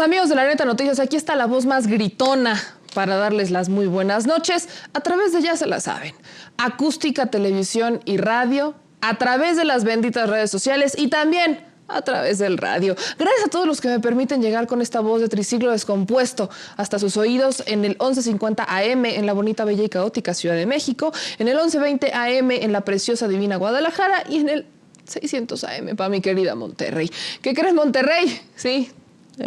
amigos de La Neta Noticias, aquí está la voz más gritona para darles las muy buenas noches. A través de, ya se la saben, acústica, televisión y radio, a través de las benditas redes sociales y también a través del radio. Gracias a todos los que me permiten llegar con esta voz de triciclo descompuesto hasta sus oídos en el 1150 AM en la bonita, bella y caótica Ciudad de México, en el 1120 AM en la preciosa, divina Guadalajara y en el 600 AM para mi querida Monterrey. ¿Qué crees, Monterrey? Sí.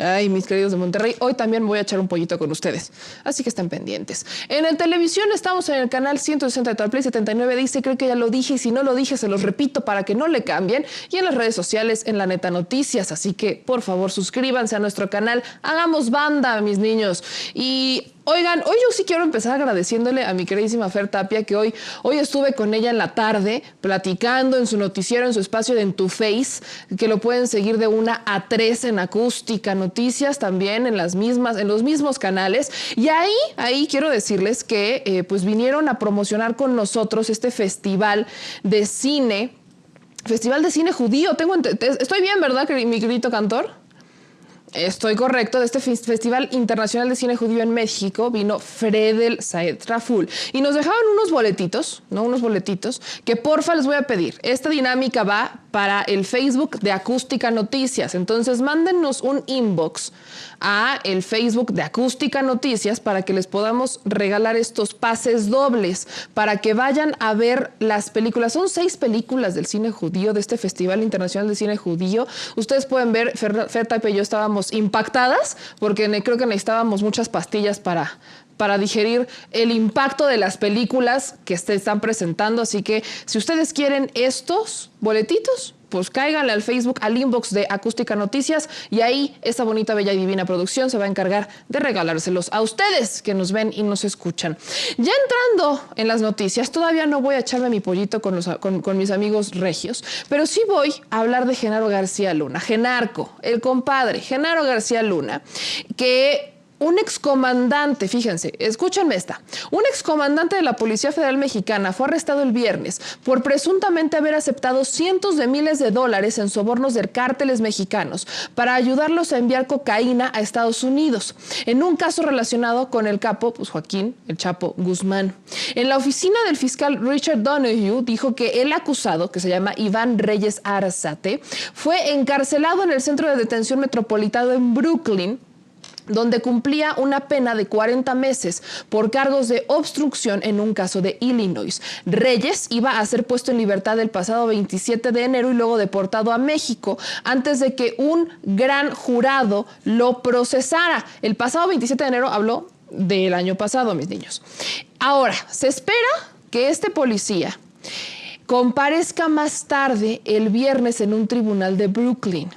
Ay, mis queridos de Monterrey, hoy también voy a echar un pollito con ustedes, así que estén pendientes. En el televisión estamos en el canal 160 de Totalplay 79, dice, creo que ya lo dije, y si no lo dije se los repito para que no le cambien, y en las redes sociales en La Neta Noticias, así que por favor suscríbanse a nuestro canal, hagamos banda, mis niños. Y oigan, hoy yo sí quiero empezar agradeciéndole a mi queridísima Fer Tapia, que hoy estuve con ella en la tarde, platicando en su noticiero, en su espacio de En Tu Face, que lo pueden seguir de 1 a 3 en Acústica Noticias, también en los mismos canales. Y ahí quiero decirles que pues vinieron a promocionar con nosotros este festival de cine judío. Estoy bien, ¿verdad, mi querido cantor? Estoy correcto, de este Festival Internacional de Cine Judío en México vino Fredel Saed Raful y nos dejaban unos boletitos, que porfa les voy a pedir. Esta dinámica va para el Facebook de Acústica Noticias, entonces mándennos un inbox a el Facebook de Acústica Noticias para que les podamos regalar estos pases dobles para que vayan a ver las películas. Son 6 películas del cine judío, de este Festival Internacional de Cine Judío. Ustedes pueden ver, Fer Tapia y yo estábamos impactadas porque creo que necesitábamos muchas pastillas para digerir el impacto de las películas que se están presentando. Así que si ustedes quieren estos boletitos, pues cáiganle al Facebook, al inbox de Acústica Noticias y ahí esta bonita, bella y divina producción se va a encargar de regalárselos a ustedes que nos ven y nos escuchan. Ya entrando en las noticias, todavía no voy a echarme mi pollito con mis amigos regios, pero sí voy a hablar de Genaro García Luna, Genarco, el compadre, Genaro García Luna, que un excomandante, fíjense, escúchenme esta, un excomandante de la Policía Federal Mexicana fue arrestado el viernes por presuntamente haber aceptado cientos de miles de dólares en sobornos de cárteles mexicanos para ayudarlos a enviar cocaína a Estados Unidos, en un caso relacionado con el capo, pues Joaquín El Chapo Guzmán. En la oficina del fiscal Richard Donoghue dijo que el acusado, que se llama Iván Reyes Arzate, fue encarcelado en el Centro de Detención Metropolitano en Brooklyn, donde cumplía una pena de 40 meses por cargos de obstrucción en un caso de Illinois. Reyes iba a ser puesto en libertad el pasado 27 de enero y luego deportado a México antes de que un gran jurado lo procesara. El pasado 27 de enero habló del año pasado, mis niños. Ahora, se espera que este policía comparezca más tarde el viernes en un tribunal de Brooklyn.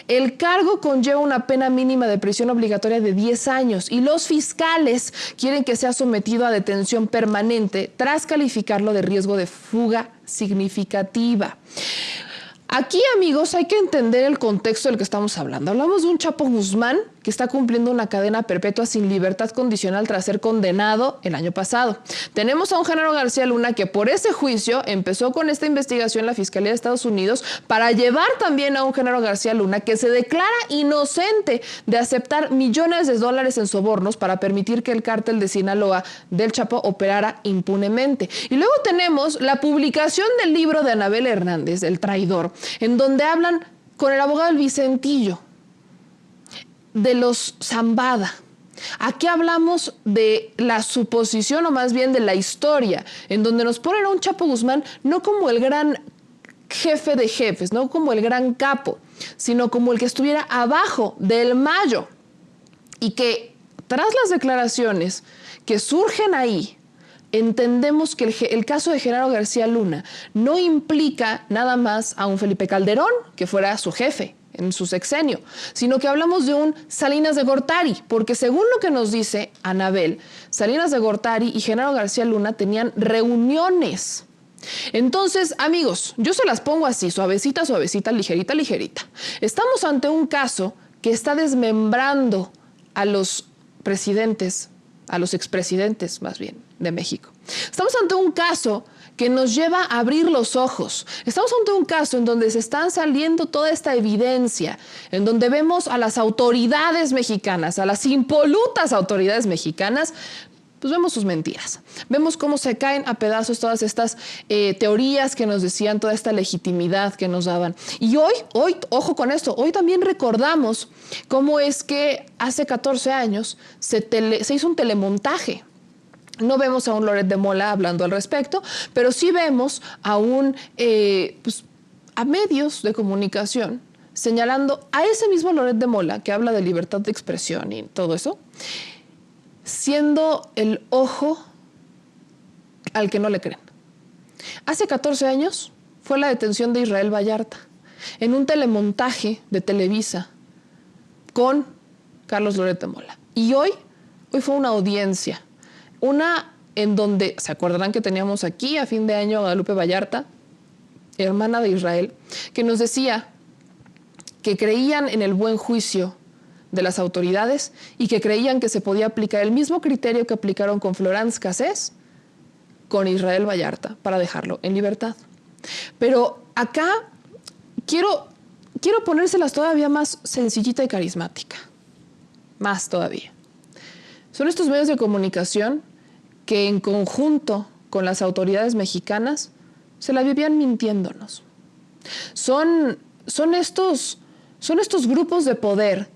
El cargo conlleva una pena mínima de prisión obligatoria de 10 años y los fiscales quieren que sea sometido a detención permanente tras calificarlo de riesgo de fuga significativa. Aquí, amigos, hay que entender el contexto del que estamos hablando. Hablamos de un Chapo Guzmán que está cumpliendo una cadena perpetua sin libertad condicional tras ser condenado el año pasado. Tenemos a un Genaro García Luna que por ese juicio empezó con esta investigación la Fiscalía de Estados Unidos para llevar también a un Genaro García Luna que se declara inocente de aceptar millones de dólares en sobornos para permitir que el cártel de Sinaloa del Chapo operara impunemente. Y luego tenemos la publicación del libro de Anabel Hernández, El Traidor, en donde hablan con el abogado El Vicentillo de los Zambada. Aquí hablamos de la suposición, o más bien de la historia, en donde nos ponen a un Chapo Guzmán no como el gran jefe de jefes, no como el gran capo, sino como el que estuviera abajo del Mayo. Y que tras las declaraciones que surgen ahí, entendemos que el caso de Genaro García Luna no implica nada más a un Felipe Calderón, que fuera su jefe en su sexenio, sino que hablamos de un Salinas de Gortari, porque según lo que nos dice Anabel, Salinas de Gortari y Genaro García Luna tenían reuniones. Entonces, amigos, yo se las pongo así, suavecita, suavecita, ligerita, ligerita. Estamos ante un caso que está desmembrando a los presidentes, a los expresidentes más bien, de México. Estamos ante un caso que nos lleva a abrir los ojos. Estamos ante un caso en donde se están saliendo toda esta evidencia, en donde vemos a las autoridades mexicanas, a las impolutas autoridades mexicanas, pues vemos sus mentiras. Vemos cómo se caen a pedazos todas estas teorías que nos decían, toda esta legitimidad que nos daban. Y hoy, ojo con esto, hoy también recordamos cómo es que hace 14 años se hizo un telemontaje. No vemos a un Loret de Mola hablando al respecto, pero sí vemos a a medios de comunicación señalando a ese mismo Loret de Mola que habla de libertad de expresión y todo eso, siendo el ojo al que no le creen. Hace 14 años fue la detención de Israel Vallarta en un telemontaje de Televisa con Carlos Loret de Mola. Y hoy fue una audiencia, una en donde, ¿se acordarán que teníamos aquí a fin de año a Guadalupe Vallarta, hermana de Israel, que nos decía que creían en el buen juicio de las autoridades y que creían que se podía aplicar el mismo criterio que aplicaron con Florence Cassés con Israel Vallarta para dejarlo en libertad? Pero acá quiero ponérselas todavía más sencillita y carismática. Más todavía. Son estos medios de comunicación que en conjunto con las autoridades mexicanas se la vivían mintiéndonos. Son estos grupos de poder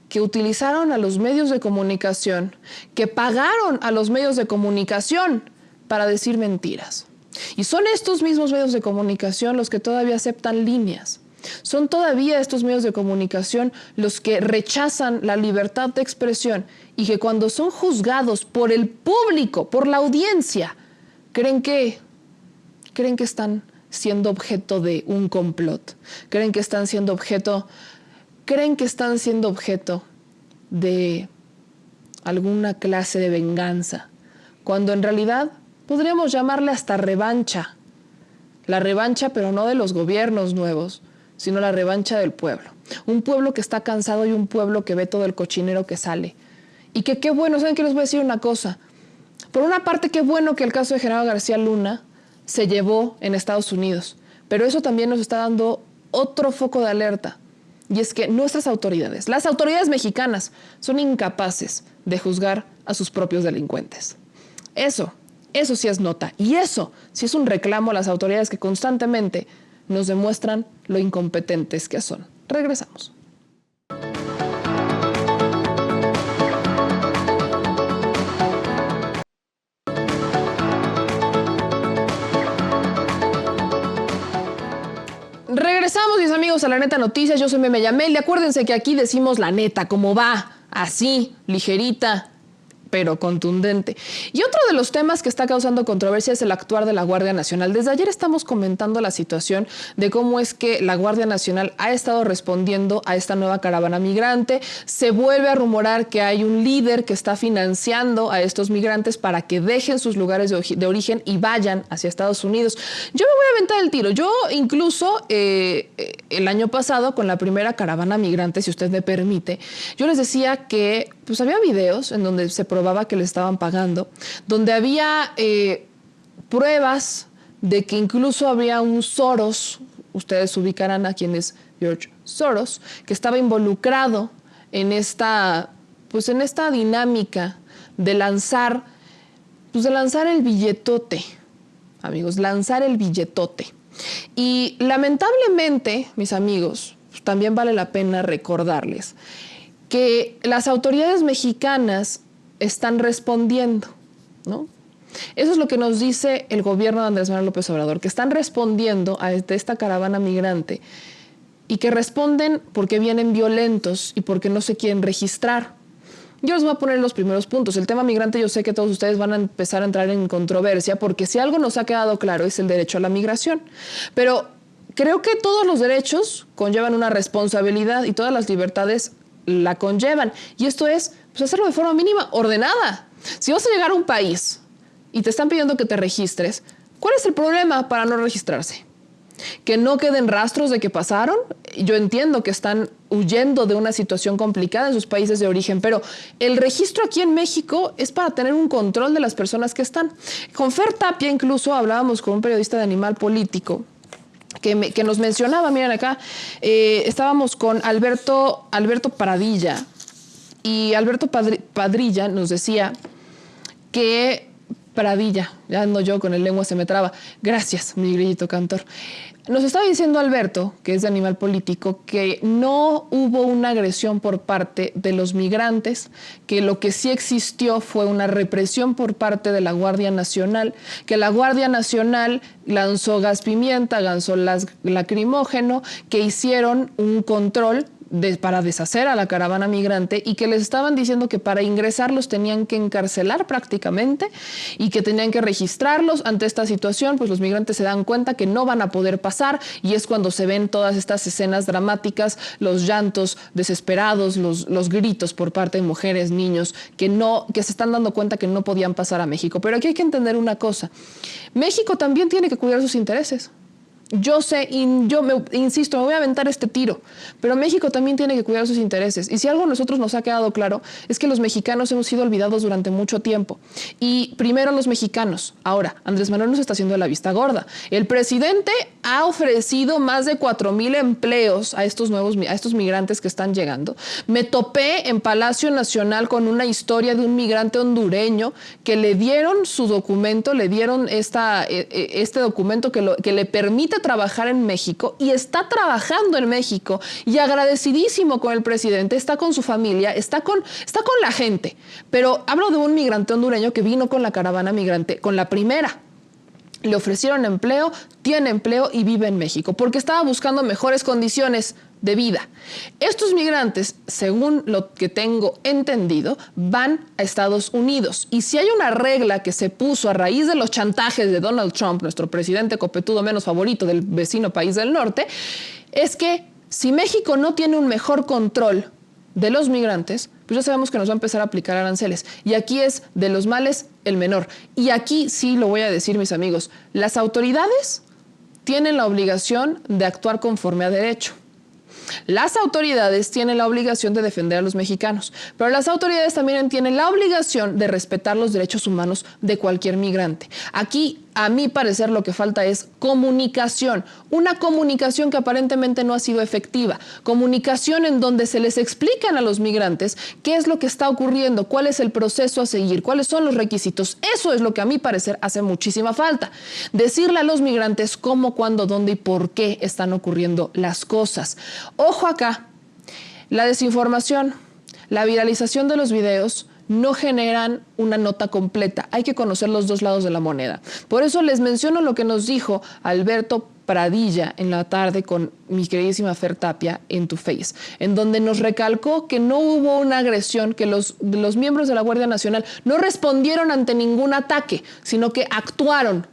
que utilizaron a los medios de comunicación, que pagaron a los medios de comunicación para decir mentiras. Y son estos mismos medios de comunicación los que todavía aceptan líneas. Son todavía estos medios de comunicación los que rechazan la libertad de expresión y que cuando son juzgados por el público, por la audiencia, creen que están siendo objeto de un complot, creen que están siendo objeto de alguna clase de venganza, cuando en realidad podríamos llamarle hasta revancha. La revancha, pero no de los gobiernos nuevos, sino la revancha del pueblo. Un pueblo que está cansado y un pueblo que ve todo el cochinero que sale. Y que qué bueno, ¿saben qué? Les voy a decir una cosa. Por una parte, qué bueno que el caso de Genaro García Luna se llevó en Estados Unidos, pero eso también nos está dando otro foco de alerta. Y es que nuestras autoridades, las autoridades mexicanas, son incapaces de juzgar a sus propios delincuentes. Eso sí es nota. Y eso sí es un reclamo a las autoridades que constantemente nos demuestran lo incompetentes que son. Regresamos. Regresamos, mis amigos, a La Neta Noticias. Yo soy Meme Yamel y acuérdense que aquí decimos la neta, como va, así, ligerita, pero contundente. Y otro de los temas que está causando controversia es el actuar de la Guardia Nacional. Desde ayer estamos comentando la situación de cómo es que la Guardia Nacional ha estado respondiendo a esta nueva caravana migrante. Se vuelve a rumorar que hay un líder que está financiando a estos migrantes para que dejen sus lugares de origen y vayan hacia Estados Unidos. Yo me voy a aventar el tiro. Yo incluso el año pasado, con la primera caravana migrante, si usted me permite, yo les decía que pues había videos en donde se probaba que le estaban pagando, donde había pruebas de que incluso había un Soros, ustedes ubicarán a quién es George Soros, que estaba involucrado en esta dinámica de lanzar el billetote, amigos, lanzar el billetote. Y lamentablemente, mis amigos, pues también vale la pena recordarles que las autoridades mexicanas están respondiendo, ¿no? Eso es lo que nos dice el gobierno de Andrés Manuel López Obrador, que están respondiendo a esta caravana migrante y que responden porque vienen violentos y porque no se quieren registrar. Yo les voy a poner los primeros puntos. El tema migrante, yo sé que todos ustedes van a empezar a entrar en controversia porque si algo nos ha quedado claro es el derecho a la migración. Pero creo que todos los derechos conllevan una responsabilidad y todas las libertades la conllevan. Y esto es hacerlo de forma mínima, ordenada. Si vas a llegar a un país y te están pidiendo que te registres, ¿cuál es el problema para no registrarse? que no queden rastros de que pasaron. Yo entiendo que están huyendo de una situación complicada en sus países de origen, pero el registro aquí en México es para tener un control de las personas que están. Con Fer Tapia incluso hablábamos con un periodista de Animal Político que nos mencionaba, miren acá, estábamos con Alberto Padrilla, y Alberto Padrilla nos decía que Pradilla, ya ando yo con el lengua se me traba. Gracias, mi grillito cantor. Nos estaba diciendo Alberto, que es de Animal Político, que no hubo una agresión por parte de los migrantes, que lo que sí existió fue una represión por parte de la Guardia Nacional, que la Guardia Nacional lanzó gas pimienta, lanzó lacrimógeno, que hicieron un control para deshacer a la caravana migrante y que les estaban diciendo que para ingresarlos tenían que encarcelar prácticamente y que tenían que registrarlos. Ante esta situación, pues los migrantes se dan cuenta que no van a poder pasar y es cuando se ven todas estas escenas dramáticas, los llantos desesperados, los gritos por parte de mujeres, niños, que se están dando cuenta que no podían pasar a México. Pero aquí hay que entender una cosa. México también tiene que cuidar sus intereses. Yo sé, insisto, me voy a aventar este tiro, pero México también tiene que cuidar sus intereses. Y si algo a nosotros nos ha quedado claro es que los mexicanos hemos sido olvidados durante mucho tiempo. Y primero los mexicanos. Ahora, Andrés Manuel nos está haciendo la vista gorda. El presidente ha ofrecido más de 4,000 empleos a estos migrantes que están llegando. Me topé en Palacio Nacional con una historia de un migrante hondureño que le dieron su documento, le dieron este documento que le permite trabajar en México y está trabajando en México y agradecidísimo con el presidente, está con su familia, está con la gente. Pero hablo de un migrante hondureño que vino con la caravana migrante, con la primera. Le ofrecieron empleo, tiene empleo y vive en México porque estaba buscando mejores condiciones de vida. Estos migrantes, según lo que tengo entendido, van a Estados Unidos. Y si hay una regla que se puso a raíz de los chantajes de Donald Trump, nuestro presidente copetudo menos favorito del vecino país del norte, es que si México no tiene un mejor control de los migrantes, pues ya sabemos que nos va a empezar a aplicar aranceles. Y aquí es de los males el menor. Y aquí sí lo voy a decir, mis amigos, las autoridades tienen la obligación de actuar conforme a derecho. Las autoridades tienen la obligación de defender a los mexicanos, pero las autoridades también tienen la obligación de respetar los derechos humanos de cualquier migrante. Aquí, a mi parecer, lo que falta es comunicación, una comunicación que aparentemente no ha sido efectiva, comunicación en donde se les explican a los migrantes qué es lo que está ocurriendo, cuál es el proceso a seguir, cuáles son los requisitos. Eso es lo que a mi parecer hace muchísima falta. Decirle a los migrantes cómo, cuándo, dónde y por qué están ocurriendo las cosas. Ojo acá, la desinformación, la viralización de los videos no generan una nota completa. Hay que conocer los dos lados de la moneda. Por eso les menciono lo que nos dijo Alberto Pradilla en la tarde con mi queridísima Fer Tapia en Tu Face, en donde nos recalcó que no hubo una agresión, que los miembros de la Guardia Nacional no respondieron ante ningún ataque, sino que actuaron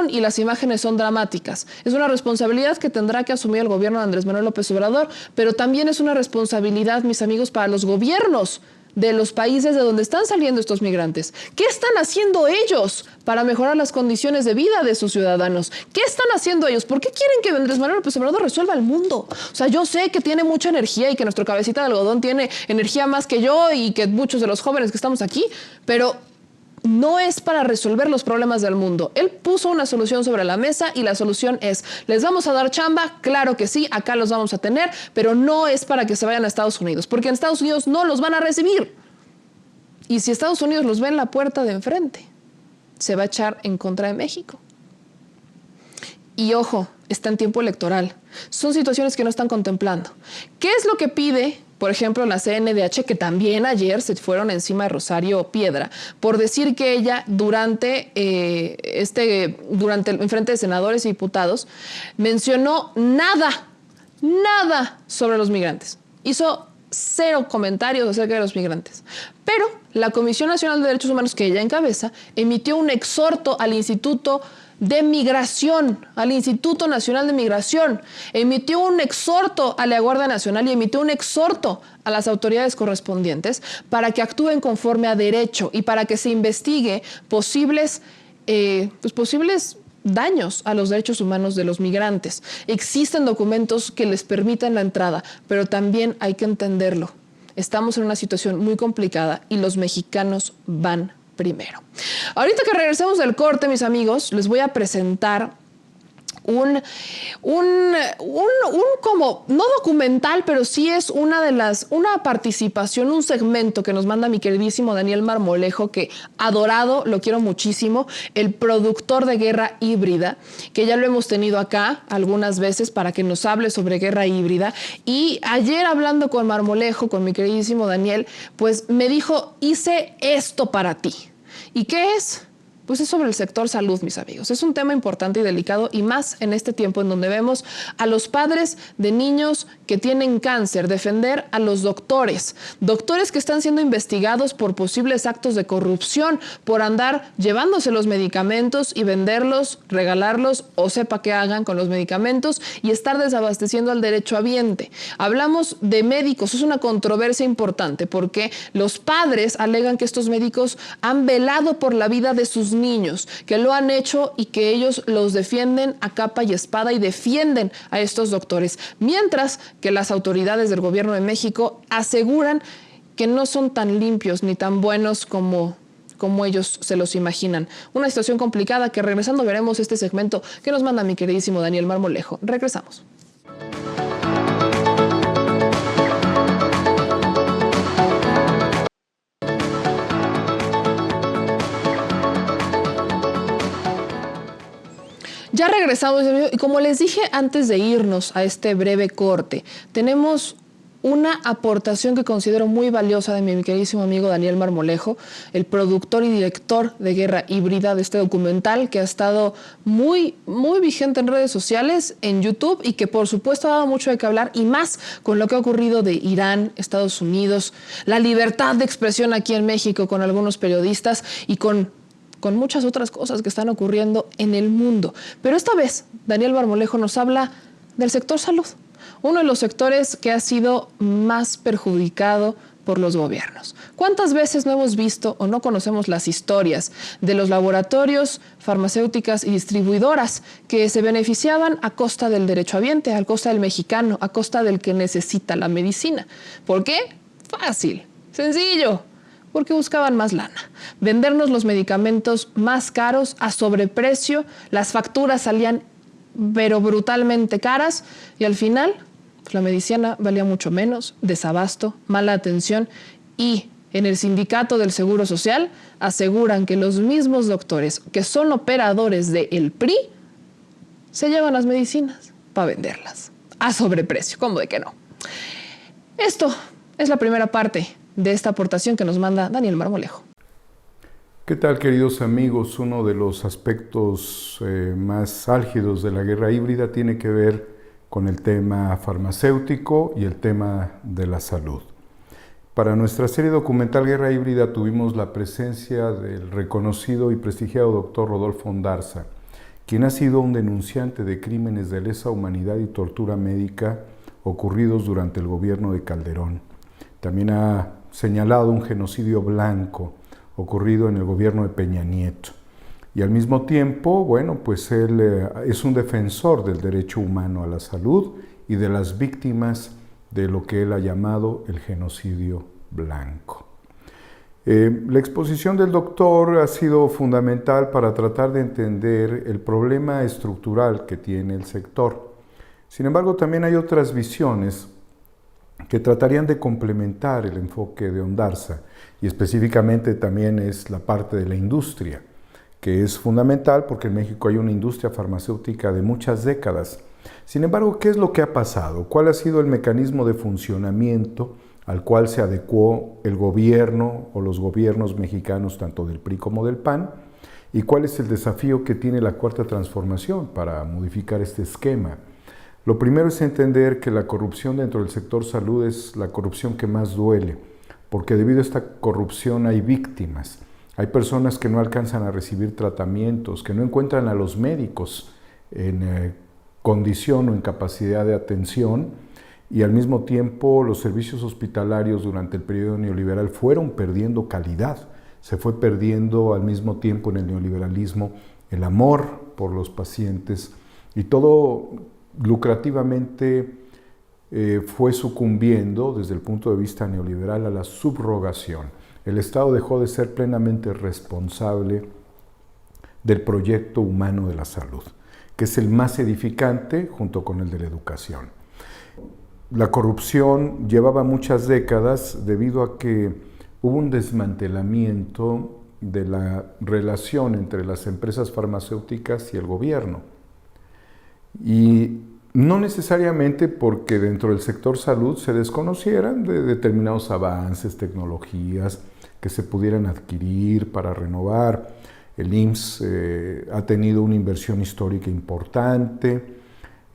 y las imágenes son dramáticas. Es una responsabilidad que tendrá que asumir el gobierno de Andrés Manuel López Obrador, pero también es una responsabilidad, mis amigos, para los gobiernos de los países de donde están saliendo estos migrantes. ¿Qué están haciendo ellos para mejorar las condiciones de vida de sus ciudadanos? ¿Qué están haciendo ellos? ¿Por qué quieren que Andrés Manuel López Obrador resuelva el mundo? O sea, yo sé que tiene mucha energía y que nuestro cabecita de algodón tiene energía más que yo y que muchos de los jóvenes que estamos aquí, pero no es para resolver los problemas del mundo. Él puso una solución sobre la mesa y la solución es, ¿les vamos a dar chamba? Claro que sí, acá los vamos a tener, pero no es para que se vayan a Estados Unidos, porque en Estados Unidos no los van a recibir. Y si Estados Unidos los ve en la puerta de enfrente, se va a echar en contra de México. Y ojo, está en tiempo electoral. Son situaciones que no están contemplando. ¿Qué es lo que pide, por ejemplo, la CNDH, que también ayer se fueron encima de Rosario Piedra, por decir que ella en frente de senadores y diputados, mencionó nada sobre los migrantes? Hizo 0 comentarios acerca de los migrantes. Pero la Comisión Nacional de Derechos Humanos, que ella encabeza, emitió un exhorto al Instituto de Migración, al Instituto Nacional de Migración, emitió un exhorto a la Guardia Nacional y emitió un exhorto a las autoridades correspondientes para que actúen conforme a derecho y para que se investigue posibles daños a los derechos humanos de los migrantes. Existen documentos que les permiten la entrada, pero también hay que entenderlo. Estamos en una situación muy complicada y los mexicanos van primero. Ahorita que regresemos del corte, mis amigos, les voy a presentar como, no documental, pero sí es una participación, un segmento que nos manda mi queridísimo Daniel Marmolejo, que adorado, lo quiero muchísimo, el productor de Guerra Híbrida, que ya lo hemos tenido acá algunas veces para que nos hable sobre Guerra Híbrida. Y ayer hablando con Marmolejo, con mi queridísimo Daniel, pues me dijo, hice esto para ti. ¿Y qué es? Pues es sobre el sector salud, mis amigos. Es un tema importante y delicado, y más en este tiempo en donde vemos a los padres de niños que tienen cáncer defender a los doctores que están siendo investigados por posibles actos de corrupción, por andar llevándose los medicamentos y venderlos, regalarlos o sepa qué hagan con los medicamentos y estar desabasteciendo al derechohabiente. Hablamos de médicos, es una controversia importante porque los padres alegan que estos médicos han velado por la vida de sus niños, que lo han hecho y que ellos los defienden a capa y espada y defienden a estos doctores, mientras que las autoridades del gobierno de México aseguran que no son tan limpios ni tan buenos como ellos se los imaginan. Una situación complicada que regresando veremos este segmento que nos manda mi queridísimo Daniel Marmolejo. Regresamos. Ya regresamos, y como les dije antes de irnos a este breve corte, tenemos una aportación que considero muy valiosa de mi queridísimo amigo Daniel Marmolejo, el productor y director de Guerra Híbrida, de este documental que ha estado muy vigente en redes sociales, en YouTube, y que por supuesto ha dado mucho de qué hablar, y más con lo que ha ocurrido de Irán, Estados Unidos, la libertad de expresión aquí en México con algunos periodistas y con muchas otras cosas que están ocurriendo en el mundo. Pero esta vez, Daniel Marmolejo nos habla del sector salud, uno de los sectores que ha sido más perjudicado por los gobiernos. ¿Cuántas veces no hemos visto o no conocemos las historias de los laboratorios, farmacéuticas y distribuidoras que se beneficiaban a costa del derechohabiente, a costa del mexicano, a costa del que necesita la medicina? ¿Por qué? Fácil, sencillo. Porque buscaban más lana, vendernos los medicamentos más caros a sobreprecio, las facturas salían pero brutalmente caras y al final pues, la medicina valía mucho menos, desabasto, mala atención, y en el sindicato del Seguro Social aseguran que los mismos doctores que son operadores del PRI se llevan las medicinas para venderlas a sobreprecio, ¿cómo de que no? Esto es la primera parte de esta aportación que nos manda Daniel Marmolejo. ¿Qué tal, queridos amigos? Uno de los aspectos más álgidos de la guerra híbrida tiene que ver con el tema farmacéutico y el tema de la salud. Para nuestra serie documental Guerra Híbrida tuvimos la presencia del reconocido y prestigiado doctor Rodolfo Ondarza, quien ha sido un denunciante de crímenes de lesa humanidad y tortura médica ocurridos durante el gobierno de Calderón. También ha señalado un genocidio blanco ocurrido en el gobierno de Peña Nieto. Y al mismo tiempo, bueno, pues él es un defensor del derecho humano a la salud y de las víctimas de lo que él ha llamado el genocidio blanco. La exposición del doctor ha sido fundamental para tratar de entender el problema estructural que tiene el sector. Sin embargo, también hay otras visiones que tratarían de complementar el enfoque de Ondarza, y específicamente también es la parte de la industria, que es fundamental porque en México hay una industria farmacéutica de muchas décadas. Sin embargo, ¿qué es lo que ha pasado? ¿Cuál ha sido el mecanismo de funcionamiento al cual se adecuó el gobierno o los gobiernos mexicanos, tanto del PRI como del PAN? ¿Y cuál es el desafío que tiene la Cuarta Transformación para modificar este esquema? Lo primero es entender que la corrupción dentro del sector salud es la corrupción que más duele, porque debido a esta corrupción hay víctimas, hay personas que no alcanzan a recibir tratamientos, que no encuentran a los médicos en condición o en capacidad de atención, y al mismo tiempo los servicios hospitalarios durante el periodo neoliberal fueron perdiendo calidad, se fue perdiendo al mismo tiempo en el neoliberalismo el amor por los pacientes, y todo lucrativamente fue sucumbiendo desde el punto de vista neoliberal a la subrogación. El Estado dejó de ser plenamente responsable del proyecto humano de la salud, que es el más edificante junto con el de la educación. La corrupción llevaba muchas décadas debido a que hubo un desmantelamiento de la relación entre las empresas farmacéuticas y el gobierno. Y no necesariamente porque dentro del sector salud se desconocieran de determinados avances, tecnologías que se pudieran adquirir para renovar. El IMSS ha tenido una inversión histórica importante,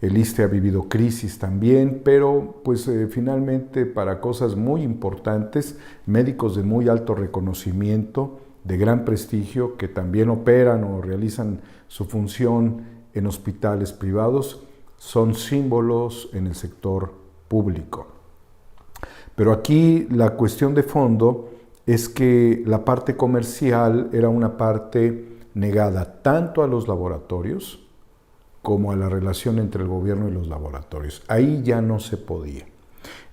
el ISSSTE ha vivido crisis también, pero pues finalmente para cosas muy importantes, médicos de muy alto reconocimiento, de gran prestigio, que también operan o realizan su función en hospitales privados, son símbolos en el sector público. Pero aquí la cuestión de fondo es que la parte comercial era una parte negada tanto a los laboratorios como a la relación entre el gobierno y los laboratorios. Ahí ya no se podía.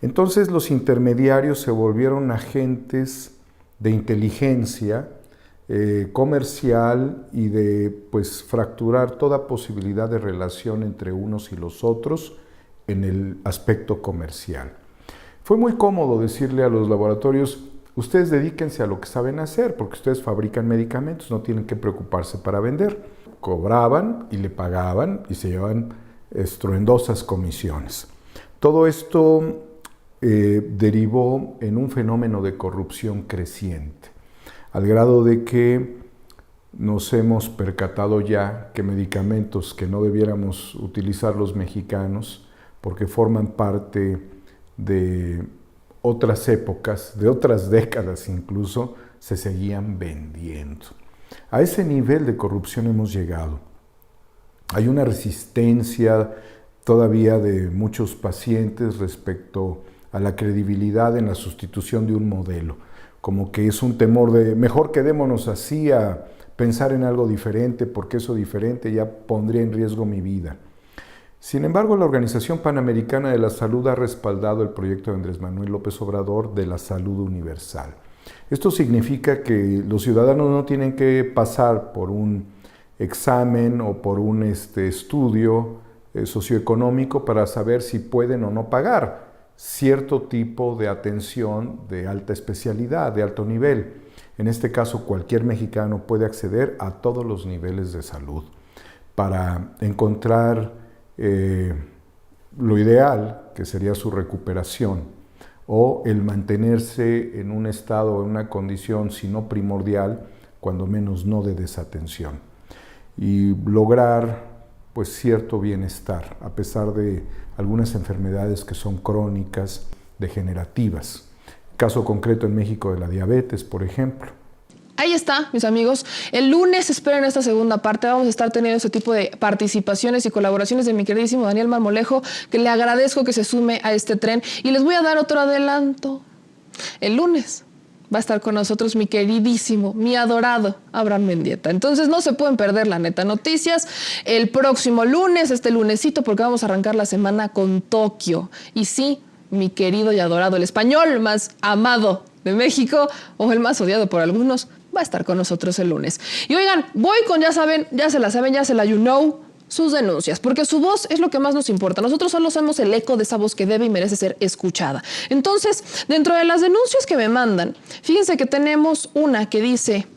Entonces los intermediarios se volvieron agentes de inteligencia comercial y de pues fracturar toda posibilidad de relación entre unos y los otros en el aspecto comercial. Fue muy cómodo decirle a los laboratorios: ustedes dedíquense a lo que saben hacer, porque ustedes fabrican medicamentos, no tienen que preocuparse para vender. Cobraban y le pagaban y se llevaban estruendosas comisiones. Todo esto derivó en un fenómeno de corrupción creciente, al grado de que nos hemos percatado ya que medicamentos que no debiéramos utilizar los mexicanos, porque forman parte de otras épocas, de otras décadas incluso, se seguían vendiendo. A ese nivel de corrupción hemos llegado. Hay una resistencia todavía de muchos pacientes respecto a la credibilidad en la sustitución de un modelo, como que es un temor de mejor quedémonos así a pensar en algo diferente, porque eso diferente ya pondría en riesgo mi vida. Sin embargo, la Organización Panamericana de la Salud ha respaldado el proyecto de Andrés Manuel López Obrador de la salud universal. Esto significa que los ciudadanos no tienen que pasar por un examen o por un estudio socioeconómico para saber si pueden o no pagar cierto tipo de atención de alta especialidad, de alto nivel. En este caso, cualquier mexicano puede acceder a todos los niveles de salud para encontrar lo ideal, que sería su recuperación, o el mantenerse en un estado, en una condición, si no primordial, cuando menos no de desatención, y lograr pues cierto bienestar, a pesar de algunas enfermedades que son crónicas, degenerativas. Caso concreto en México de la diabetes, por ejemplo. Ahí está, mis amigos. El lunes esperen esta segunda parte. Vamos a estar teniendo ese tipo de participaciones y colaboraciones de mi queridísimo Daniel Marmolejo, que le agradezco que se sume a este tren. Y les voy a dar otro adelanto. El lunes va a estar con nosotros mi queridísimo, mi adorado Abraham Mendieta. Entonces no se pueden perder la neta noticias el próximo lunes, este lunesito, porque vamos a arrancar la semana con Tokio. Y sí, mi querido y adorado, el español más amado de México, o el más odiado por algunos, va a estar con nosotros el lunes. Y oigan, voy con, ya saben, ya se la you know, sus denuncias, porque su voz es lo que más nos importa. Nosotros solo somos el eco de esa voz que debe y merece ser escuchada. Entonces, dentro de las denuncias que me mandan, fíjense que tenemos una que dice: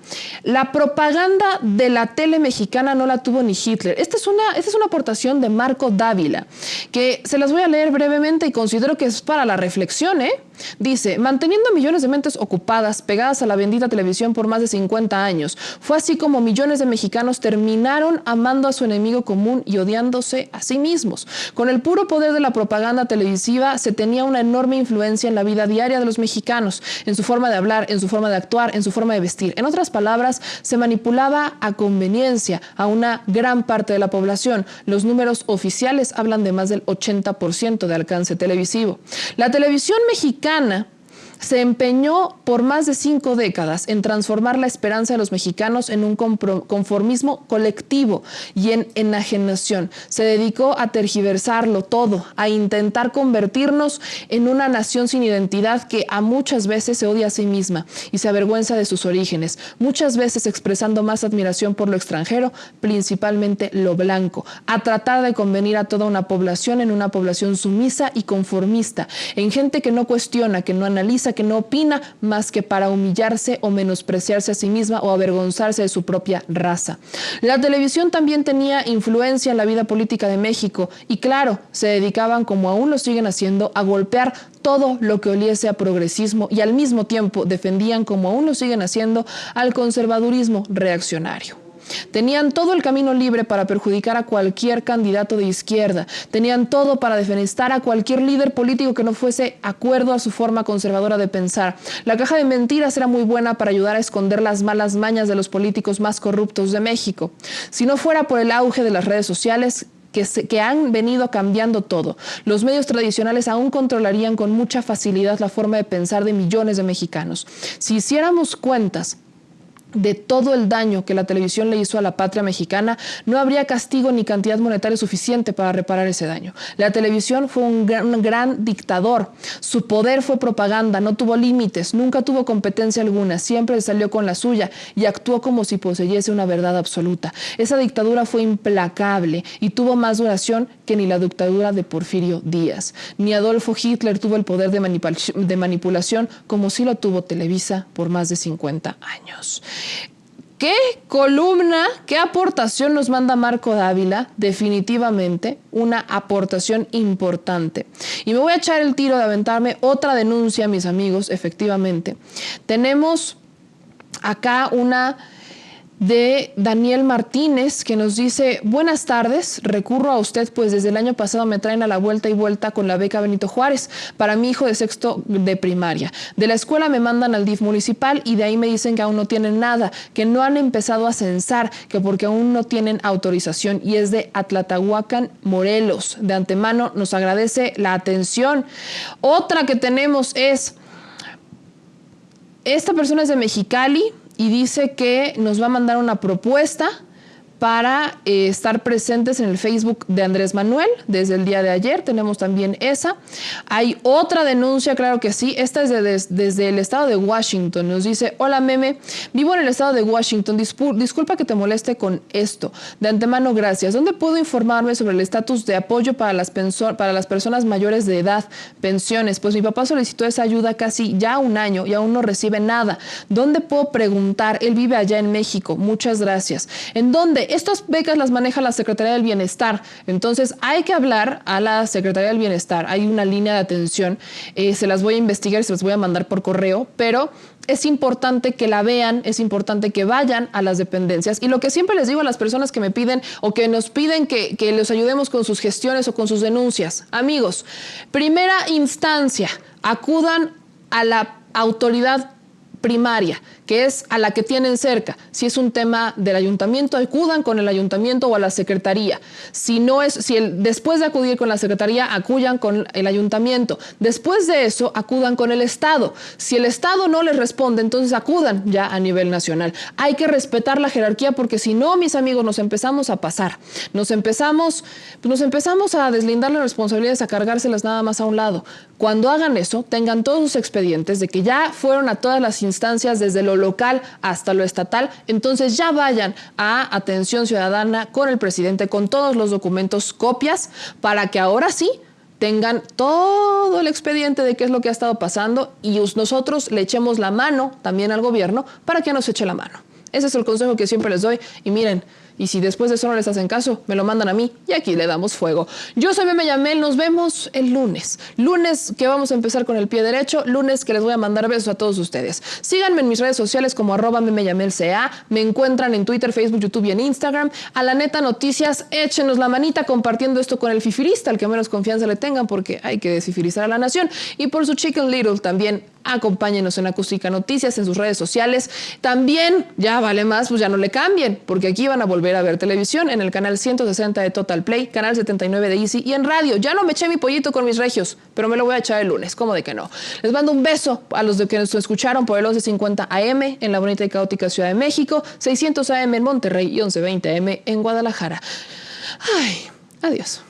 la propaganda de la tele mexicana no la tuvo ni Hitler. Esta es una aportación de Marco Dávila, que se las voy a leer brevemente y considero que es para la reflexión, ¿eh? Dice: manteniendo millones de mentes ocupadas, pegadas a la bendita televisión por más de 50 años, fue así como millones de mexicanos terminaron amando a su enemigo común y odiándose a sí mismos. Con el puro poder de la propaganda televisiva se tenía una enorme influencia en la vida diaria de los mexicanos, en su forma de hablar, en su forma de actuar, en su forma de vestir. En otras palabras, se manipulaba a conveniencia a una gran parte de la población. Los números oficiales hablan de más del 80% de alcance televisivo. La televisión mexicana Se empeñó por más de 5 décadas en transformar la esperanza de los mexicanos en un conformismo colectivo y en enajenación. Se dedicó a tergiversarlo todo, a intentar convertirnos en una nación sin identidad que a muchas veces se odia a sí misma y se avergüenza de sus orígenes, muchas veces expresando más admiración por lo extranjero, principalmente lo blanco, a tratar de convenir a toda una población en una población sumisa y conformista, en gente que no cuestiona, que no analiza, que no opina más que para humillarse o menospreciarse a sí misma o avergonzarse de su propia raza. La televisión también tenía influencia en la vida política de México y claro, se dedicaban, como aún lo siguen haciendo, a golpear todo lo que oliese a progresismo y al mismo tiempo defendían, como aún lo siguen haciendo, al conservadurismo reaccionario. Tenían todo el camino libre para perjudicar a cualquier candidato de izquierda. Tenían todo para defenestar a cualquier líder político que no fuese acuerdo a su forma conservadora de pensar. La caja de mentiras era muy buena para ayudar a esconder las malas mañas de los políticos más corruptos de México. Si no fuera por el auge de las redes sociales, que han venido cambiando todo, los medios tradicionales aún controlarían con mucha facilidad la forma de pensar de millones de mexicanos. Si hiciéramos cuentas de todo el daño que la televisión le hizo a la patria mexicana, no habría castigo ni cantidad monetaria suficiente para reparar ese daño. La televisión fue un gran dictador. Su poder fue propaganda, no tuvo límites, nunca tuvo competencia alguna, siempre salió con la suya y actuó como si poseyese una verdad absoluta. Esa dictadura fue implacable y tuvo más duración que ni la dictadura de Porfirio Díaz. Ni Adolfo Hitler tuvo el poder de manipulación como sí lo tuvo Televisa por más de 50 años. ¿Qué columna, qué aportación nos manda Marco Dávila? Definitivamente una aportación importante. Y me voy a echar el tiro de aventarme otra denuncia, mis amigos, efectivamente. Tenemos acá una de Daniel Martínez, que nos dice: buenas tardes, recurro a usted pues desde el año pasado me traen a la vuelta y vuelta con la beca Benito Juárez para mi hijo de sexto de primaria. De la escuela me mandan al DIF municipal y de ahí me dicen que aún no tienen nada, que no han empezado a censar, que porque aún no tienen autorización, y es de Atlatahuacan, Morelos. De antemano nos agradece la atención. Otra que tenemos es, esta persona es de Mexicali y dice que nos va a mandar una propuesta para estar presentes en el Facebook de Andrés Manuel desde el día de ayer. Tenemos también esa. Hay otra denuncia, claro que sí. Esta es desde el estado de Washington. Nos dice: hola Meme, vivo en el estado de Washington. Disculpa que te moleste con esto. De antemano, gracias. ¿Dónde puedo informarme sobre el estatus de apoyo para las personas mayores de edad, pensiones? Pues mi papá solicitó esa ayuda casi ya 1 año y aún no recibe nada. ¿Dónde puedo preguntar? Él vive allá en México. Muchas gracias. ¿En dónde? Estas becas las maneja la Secretaría del Bienestar, entonces hay que hablar a la Secretaría del Bienestar. Hay una línea de atención, se las voy a investigar y se las voy a mandar por correo, pero es importante que la vean, es importante que vayan a las dependencias. Y lo que siempre les digo a las personas que me piden o que nos piden que les ayudemos con sus gestiones o con sus denuncias: amigos, primera instancia, acudan a la autoridad primaria, que es a la que tienen cerca. Si es un tema del ayuntamiento, acudan con el ayuntamiento o a la secretaría. Después de acudir con la secretaría, acudan con el ayuntamiento. Después de eso, acudan con el Estado. Si el Estado no les responde, entonces acudan ya a nivel nacional. Hay que respetar la jerarquía, porque si no, mis amigos, nos empezamos a pasar. Nos empezamos a deslindar las responsabilidades, a cargárselas nada más a un lado. Cuando hagan eso, tengan todos sus expedientes de que ya fueron a todas las instancias, desde lo local hasta lo estatal, entonces ya vayan a Atención Ciudadana con el presidente con todos los documentos, copias, para que ahora sí tengan todo el expediente de qué es lo que ha estado pasando y nosotros le echemos la mano también al gobierno para que nos eche la mano. Ese es el consejo que siempre les doy. Y miren, y si después de eso no les hacen caso, me lo mandan a mí y aquí le damos fuego. Yo soy Meme Yamel, nos vemos el lunes. Lunes que vamos a empezar con el pie derecho, lunes que les voy a mandar besos a todos ustedes. Síganme en mis redes sociales como @memeyamelca. Me encuentran en Twitter, Facebook, YouTube y en Instagram. A la neta noticias, échenos la manita compartiendo esto con el fifirista, al que menos confianza le tengan, porque hay que desfifirizar a la nación. Y por su Chicken Little también, Acompáñenos en Acústica Noticias, en sus redes sociales. También, ya vale más, pues ya no le cambien, porque aquí van a volver a ver televisión en el canal 160 de Total Play, canal 79 de Easy y en radio. Ya no me eché mi pollito con mis regios, pero me lo voy a echar el lunes. ¿Cómo de que no? Les mando un beso a los de que nos escucharon por el 1150 AM en la bonita y caótica Ciudad de México, 600 AM en Monterrey y 1120 AM en Guadalajara. Ay, adiós.